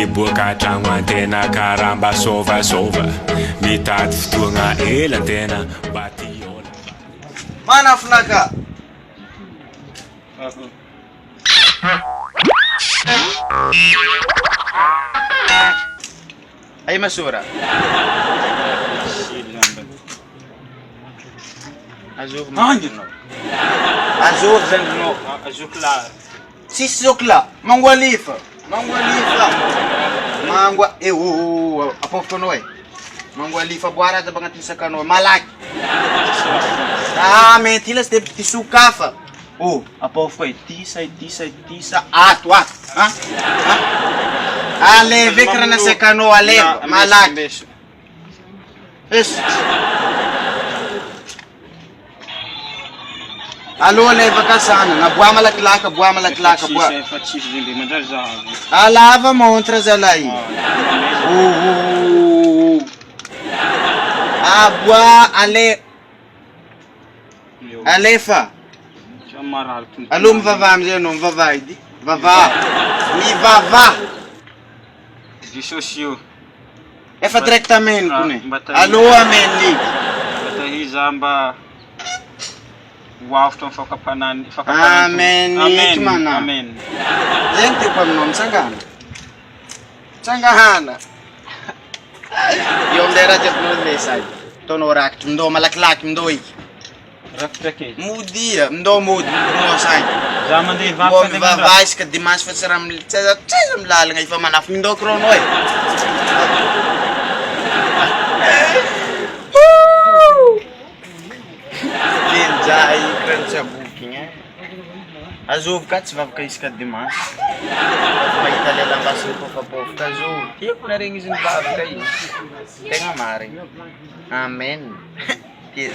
miboaka antragno antena karamba sôvasôva mitady fotoagna ela antena mba tiola Manafinaka. Ay masura. Azul. Azul zandno. Azul claro. Sisokla. Mangwalifa. Mangwa. Apofko noy. Mangwalifa buara ta bangat sa kano. Malak. Mentilas de tisukafa. Apofko tisa. Atwa. Ha? Ale vekra na sa kano ale. Malak. Yes. Alô, leva caçana, na boa malaklaca, boa. A lava montras ela aí. A boa ale. Alefa. Alô, vavá, não vavá. Vavá. Mi vavá. Dissociou. É fa diretamente, né? Alô, ameni. Batahi zamba. Wafton fakapanan. Amen. Amen. Gente pa mnom Sangahana. Yung dera jep no lesay. Tono rak mdo malaklak mdo ik. Raktrake. Mudia mdo mud mo say. Zaman de Bom vavais ka dimas fatsaram tsam lal ngai fa manaf mdo kronoy. Jai krancha booking Azul kats vav kais ka dimas. May talalang baso ko kapov ka Azul. Tiyak na rin isin vav kay. Tenga mari. Amen. Tiyak.